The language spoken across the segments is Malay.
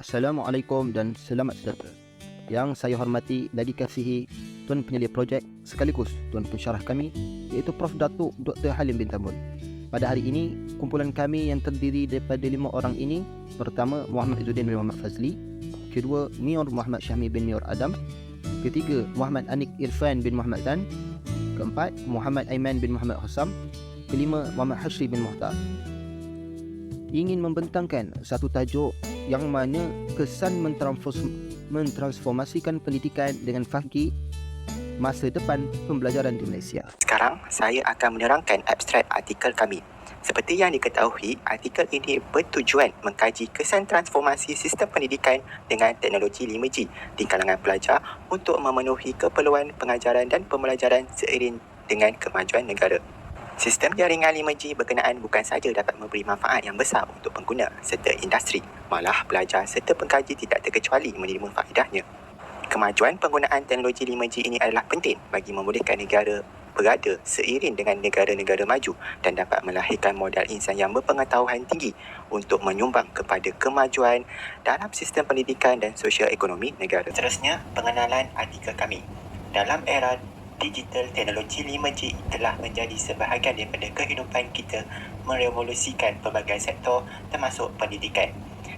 Assalamualaikum dan selamat sejahtera. Yang saya hormati dan dikasihi Tuan Penyelia Projek sekaligus Tuan Pensyarah kami iaitu Prof. Datuk Dr. Halim bin Tambun. Pada hari ini, kumpulan kami yang terdiri daripada 5 orang ini, pertama Muhammad Izzuddin bin Muhammad Fazli, kedua Mior Muhammad Syahmi bin Mior Adam, ketiga Muhammad Anik Irfan bin Muhammad Zan, keempat Muhammad Aiman bin Muhammad Hassam, kelima Muhammad Hashri bin Muhtar, ingin membentangkan satu tajuk yang mana kesan mentransformasikan pendidikan dengan fahki masa depan pembelajaran di Malaysia. Sekarang, saya akan menerangkan abstrak artikel kami. Seperti yang diketahui, artikel ini bertujuan mengkaji kesan transformasi sistem pendidikan dengan teknologi 5G di kalangan pelajar untuk memenuhi keperluan pengajaran dan pembelajaran seiring dengan kemajuan negara. Sistem jaringan 5G berkenaan bukan sahaja dapat memberi manfaat yang besar untuk pengguna serta industri, malah pelajar serta pengkaji tidak terkecuali menerima faedahnya. Kemajuan penggunaan teknologi 5G ini adalah penting bagi membolehkan negara berada seiring dengan negara-negara maju dan dapat melahirkan modal insan yang berpengetahuan tinggi untuk menyumbang kepada kemajuan dalam sistem pendidikan dan sosial ekonomi negara. Seterusnya, pengenalan artikel kami. Dalam era digital, teknologi 5G telah menjadi sebahagian daripada kehidupan kita, merevolusikan pelbagai sektor termasuk pendidikan.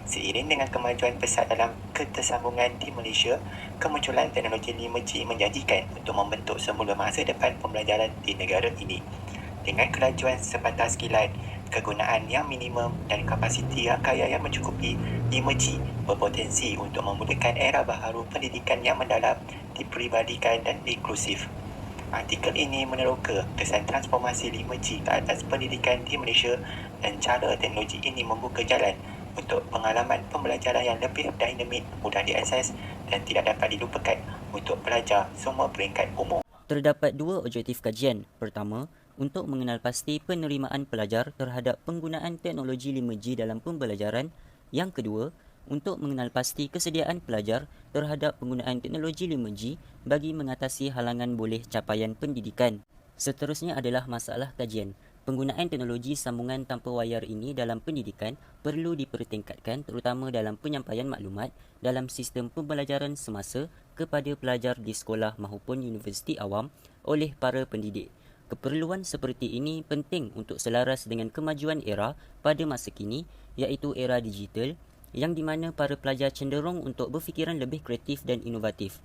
Seiring dengan kemajuan pesat dalam ketersambungan di Malaysia, kemunculan teknologi 5G menjanjikan untuk membentuk semula masa depan pembelajaran di negara ini. Dengan kelajuan sebatas kilat, kegunaan yang minimum dan kapasiti yang kaya yang mencukupi, 5G berpotensi untuk memudahkan era baharu pendidikan yang mendalam, diperibadikan dan inklusif. Artikel ini meneroka kesan transformasi 5G ke atas pendidikan di Malaysia dan cara teknologi ini membuka jalan untuk pengalaman pembelajaran yang lebih dinamik, mudah diakses dan tidak dapat dilupakan untuk pelajar semua peringkat umur. Terdapat dua objektif kajian. Pertama, untuk mengenal pasti penerimaan pelajar terhadap penggunaan teknologi 5G dalam pembelajaran. Yang kedua, untuk mengenal pasti kesediaan pelajar terhadap penggunaan teknologi 5G bagi mengatasi halangan boleh capaian pendidikan. Seterusnya adalah masalah kajian. Penggunaan teknologi sambungan tanpa wayar ini dalam pendidikan perlu dipertingkatkan terutama dalam penyampaian maklumat dalam sistem pembelajaran semasa kepada pelajar di sekolah maupun universiti awam oleh para pendidik. Keperluan seperti ini penting untuk selaras dengan kemajuan era pada masa kini iaitu era digital yang di mana para pelajar cenderung untuk berfikiran lebih kreatif dan inovatif.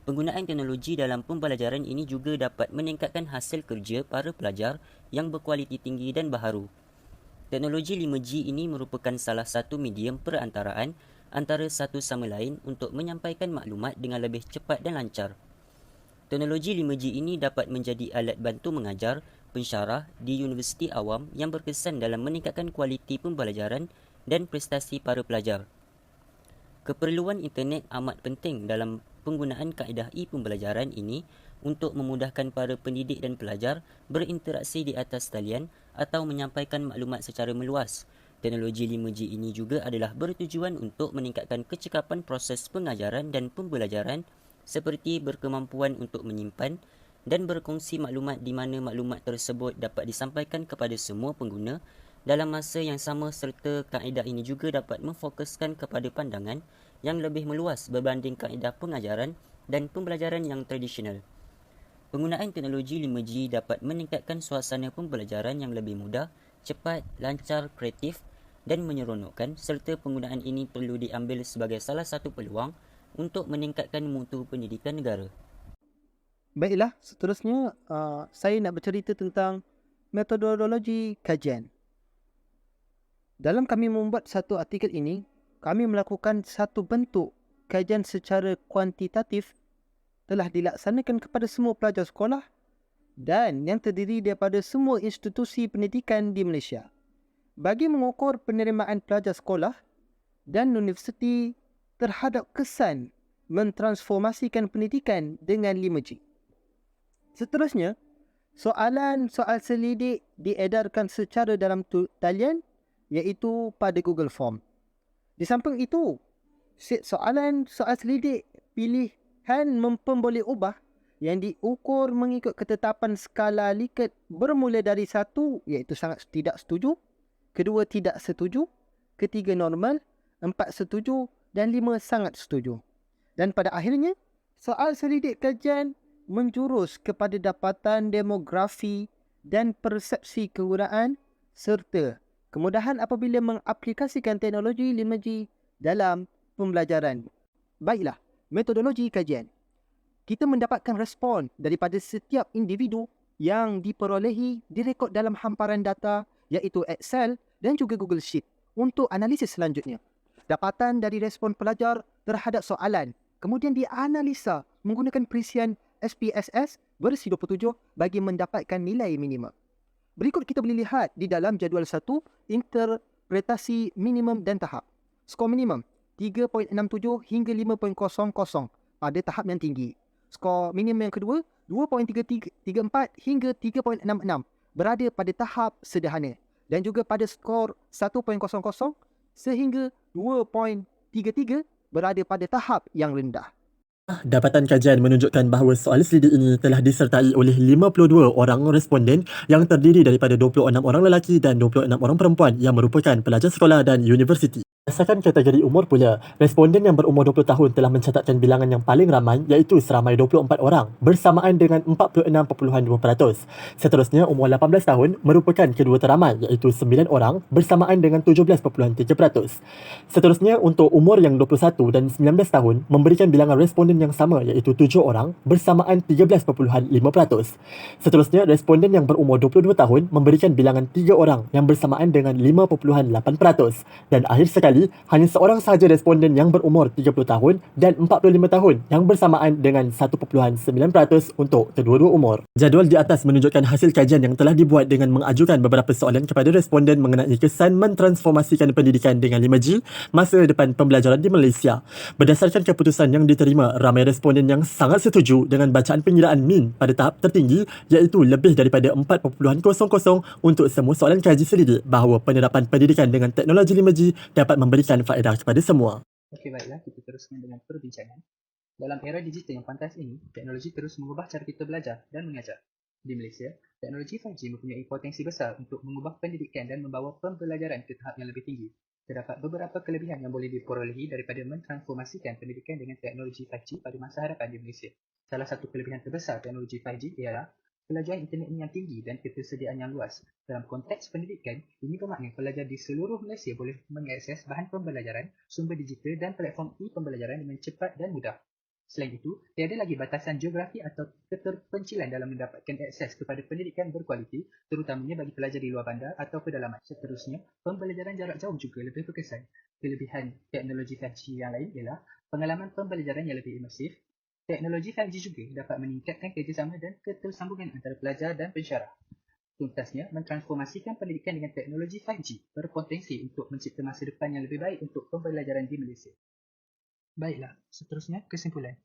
Penggunaan teknologi dalam pembelajaran ini juga dapat meningkatkan hasil kerja para pelajar yang berkualiti tinggi dan baharu. Teknologi 5G ini merupakan salah satu medium perantaraan antara satu sama lain untuk menyampaikan maklumat dengan lebih cepat dan lancar. Teknologi 5G ini dapat menjadi alat bantu mengajar, pensyarah di universiti awam yang berkesan dalam meningkatkan kualiti pembelajaran dan prestasi para pelajar. Keperluan internet amat penting dalam penggunaan kaedah e-pembelajaran ini untuk memudahkan para pendidik dan pelajar berinteraksi di atas talian atau menyampaikan maklumat secara meluas. Teknologi 5G ini juga adalah bertujuan untuk meningkatkan kecekapan proses pengajaran dan pembelajaran seperti berkemampuan untuk menyimpan dan berkongsi maklumat di mana maklumat tersebut dapat disampaikan kepada semua pengguna dalam masa yang sama serta kaedah ini juga dapat memfokuskan kepada pandangan yang lebih meluas berbanding kaedah pengajaran dan pembelajaran yang tradisional. Penggunaan teknologi 5G dapat meningkatkan suasana pembelajaran yang lebih mudah, cepat, lancar, kreatif dan menyeronokkan serta penggunaan ini perlu diambil sebagai salah satu peluang untuk meningkatkan mutu pendidikan negara. Baiklah, seterusnya saya nak bercerita tentang metodologi kajian. Dalam kami membuat satu artikel ini, kami melakukan satu bentuk kajian secara kuantitatif telah dilaksanakan kepada semua pelajar sekolah dan yang terdiri daripada semua institusi pendidikan di Malaysia bagi mengukur penerimaan pelajar sekolah dan universiti terhadap kesan mentransformasikan pendidikan dengan 5G. Seterusnya, soal selidik diedarkan secara dalam talian iaitu pada Google Form. Di samping itu, soal selidik pilihan memperboleh ubah yang diukur mengikut ketetapan skala Likert bermula dari 1 iaitu sangat tidak setuju, kedua tidak setuju, ketiga normal, 4 setuju dan 5 sangat setuju. Dan pada akhirnya, soal selidik kajian menjurus kepada dapatan demografi dan persepsi kegunaan serta kemudahan apabila mengaplikasikan teknologi 5G dalam pembelajaran. Baiklah, metodologi kajian. Kita mendapatkan respon daripada setiap individu yang diperolehi direkod dalam hamparan data iaitu Excel dan juga Google Sheet untuk analisis selanjutnya. Dapatan dari respon pelajar terhadap soalan kemudian dianalisa menggunakan perisian SPSS versi 27 bagi mendapatkan nilai minimum. Berikut kita boleh lihat di dalam jadual 1 interpretasi minimum dan tahap. Skor minimum 3.67 hingga 5.00 pada tahap yang tinggi. Skor minimum yang kedua 2.34 hingga 3.66 berada pada tahap sederhana dan juga pada skor 1.00 sehingga 2.33 berada pada tahap yang rendah. Dapatan kajian menunjukkan bahawa soalan selidik ini telah disertai oleh 52 orang responden yang terdiri daripada 26 orang lelaki dan 26 orang perempuan yang merupakan pelajar sekolah dan universiti. Berdasarkan kategori umur pula, responden yang berumur 20 tahun telah mencatatkan bilangan yang paling ramai iaitu seramai 24 orang bersamaan dengan 46.2%. Seterusnya, umur 18 tahun merupakan kedua teramai iaitu 9 orang bersamaan dengan 17.3%. Seterusnya, untuk umur yang 21 dan 19 tahun memberikan bilangan responden yang sama iaitu 7 orang bersamaan 13.5%. Seterusnya, responden yang berumur 22 tahun memberikan bilangan 3 orang yang bersamaan dengan 5.8%. Dan akhir sekali, hanya seorang sahaja responden yang berumur 30 tahun dan 45 tahun yang bersamaan dengan 1.9% untuk kedua-dua umur. Jadual di atas menunjukkan hasil kajian yang telah dibuat dengan mengajukan beberapa soalan kepada responden mengenai kesan mentransformasikan pendidikan dengan 5G masa depan pembelajaran di Malaysia. Berdasarkan keputusan yang diterima, ramai responden yang sangat setuju dengan bacaan pengiraan min pada tahap tertinggi iaitu lebih daripada 4.00 untuk semua soalan kaji selidik bahawa penerapan pendidikan dengan teknologi 5G dapat memberikan faedah kepada semua. Okey, baiklah, kita teruskan dengan perbincangan. Dalam era digital yang pantas ini, teknologi terus mengubah cara kita belajar dan mengajar. Di Malaysia, teknologi 5G mempunyai potensi besar untuk mengubah pendidikan dan membawa pembelajaran ke tahap yang lebih tinggi. Terdapat beberapa kelebihan yang boleh diperolehi daripada mentransformasikan pendidikan dengan teknologi 5G pada masa hadapan di Malaysia. Salah satu kelebihan terbesar teknologi 5G ialah pelajaran internet yang tinggi dan ketersediaan yang luas. Dalam konteks pendidikan, ini bermakna pelajar di seluruh Malaysia boleh mengakses bahan pembelajaran, sumber digital dan platform e-pembelajaran dengan cepat dan mudah. Selain itu, tiada lagi batasan geografi atau keterpencilan dalam mendapatkan akses kepada pendidikan berkualiti, terutamanya bagi pelajar di luar bandar atau pedalaman. Seterusnya, pembelajaran jarak jauh juga lebih berkesan. Kelebihan teknologi 5G yang lain ialah pengalaman pembelajaran yang lebih imersif. Teknologi 5G juga dapat meningkatkan kerjasama dan ketersambungan antara pelajar dan pensyarah. Tuntasnya, mentransformasikan pendidikan dengan teknologi 5G berpotensi untuk mencipta masa depan yang lebih baik untuk pembelajaran di Malaysia. Baiklah, seterusnya kesimpulan.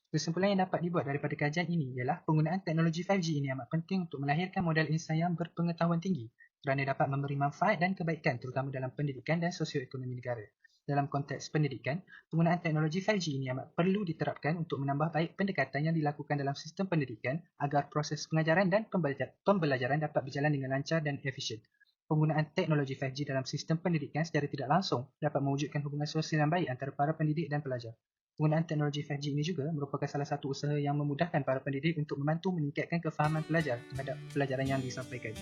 Kesimpulan yang dapat dibuat daripada kajian ini ialah penggunaan teknologi 5G ini amat penting untuk melahirkan model insan yang berpengetahuan tinggi kerana dapat memberi manfaat dan kebaikan terutama dalam pendidikan dan sosioekonomi negara. Dalam konteks pendidikan, penggunaan teknologi 5G ini amat perlu diterapkan untuk menambah baik pendekatan yang dilakukan dalam sistem pendidikan agar proses pengajaran dan pembelajaran dapat berjalan dengan lancar dan efisien. Penggunaan teknologi 5G dalam sistem pendidikan secara tidak langsung dapat mewujudkan hubungan sosial yang baik antara para pendidik dan pelajar. Penggunaan teknologi 5G ini juga merupakan salah satu usaha yang memudahkan para pendidik untuk membantu meningkatkan kefahaman pelajar terhadap pelajaran yang disampaikan.